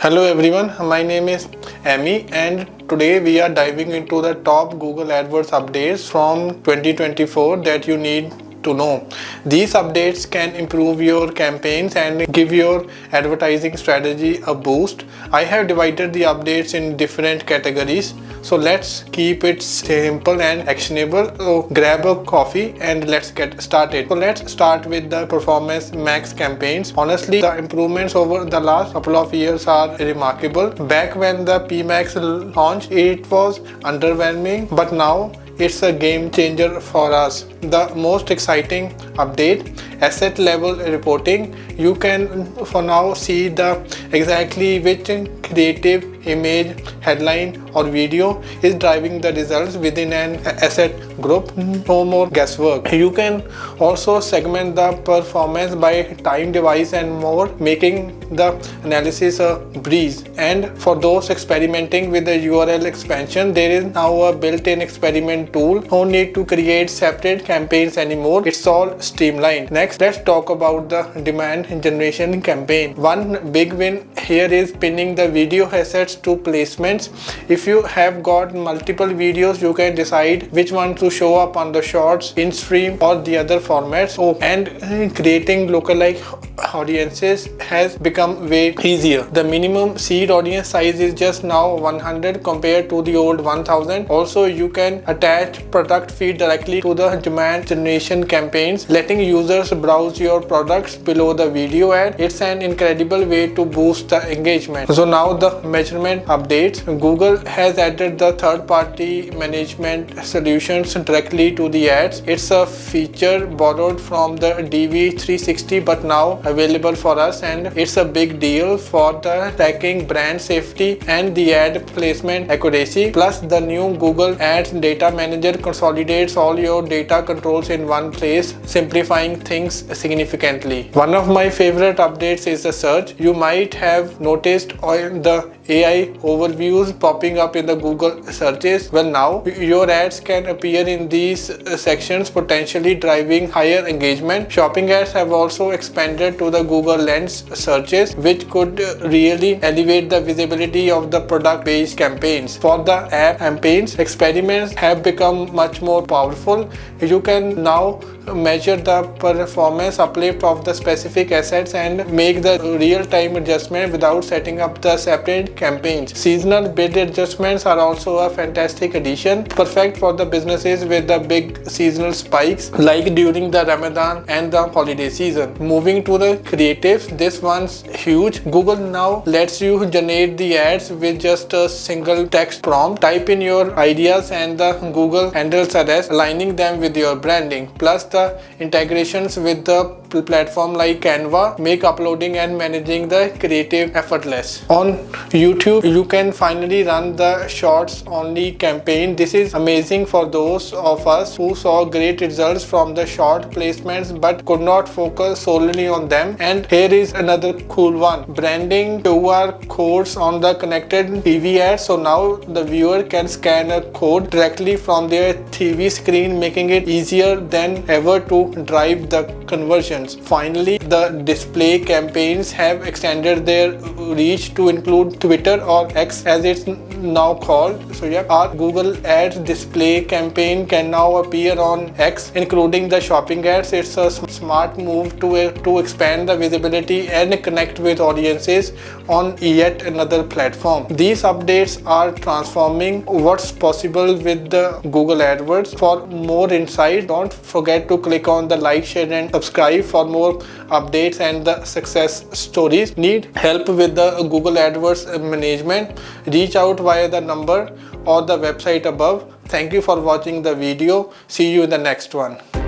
Hello everyone, my name is Amy and today we are diving into the top Google AdWords updates from 2024 that you need to know. These updates can improve your campaigns and give your advertising strategy a boost. I have divided the updates in different categories. So let's keep it simple and actionable. So grab a coffee and let's get started. So let's start with the Performance Max campaigns. Honestly, the improvements over the last couple of years are remarkable. Back when the PMax launched, it was underwhelming, but now it's a game changer for us. The most exciting update, asset level reporting. You can for now see the exactly which creative image, headline or video is driving the results within an asset group. No more guesswork. You can also segment the performance by time, device and more, making the analysis a breeze. And for those experimenting with the URL expansion, there is now a built-in experiment tool. No need to create separate campaigns anymore. It's all streamlined. Next, let's talk about the demand generation campaign. One big win here is pinning the video assets to placements. If you have got multiple videos, you can decide which one to show up on the shorts, in stream or the other formats. And creating lookalike audiences has become way easier. The minimum seed audience size is just now 100 compared to the old 1000. Also, you can attach product feed directly to the demand generation campaigns, letting users browse your products below the video ad. It's an incredible way to boost the engagement. So now the measurement updates. Google has added the third-party management solutions directly to the ads. It's a feature borrowed from the DV360 but now available for us, and it's a big deal for the tracking brand safety and the ad placement accuracy. Plus, the new Google Ads Data Manager consolidates all your data controls in one place, simplifying things significantly. One of my favorite updates is the search. You might have noticed on the AI overviews popping up in the Google searches. Well, now your ads can appear in these sections, potentially driving higher engagement. Shopping ads have also expanded to the Google Lens searches, which could really elevate the visibility of the product-based campaigns. For the app campaigns, experiments have become much more powerful. You can now measure the performance uplift of the specific assets and make the real-time adjustment without setting up the separate campaigns. Seasonal bid adjustments are also a fantastic addition, perfect for the businesses with the big seasonal spikes like during the Ramadan and the holiday season. Moving to the creatives, this one's huge. Google now lets you generate the ads with just a single text prompt. Type in your ideas and the Google handles the rest, aligning them with your branding. Plus, the integrations with the platform like Canva make uploading and managing the creative effortless. On YouTube, you can finally run the shorts only campaign. This is amazing for those of us who saw great results from the short placements but could not focus solely on them. And here is another cool one, branding QR codes on the connected TV ads. So now the viewer can scan a code directly from their TV screen, making it easier than ever to drive the conversions. Finally, the display campaigns have extended their reach to include Twitter, or X as it's now called. So yeah, our Google Ads display campaign can now appear on X, including the shopping ads. It's a smart move to expand the visibility and connect with audiences on yet another platform. These updates are transforming what's possible with the Google AdWords. For more insight, don't forget to click on the like, share and subscribe for more updates and the success stories. Need help with the Google AdWords management? Reach out via the number or the website above. Thank you for watching the video. See you in the next one.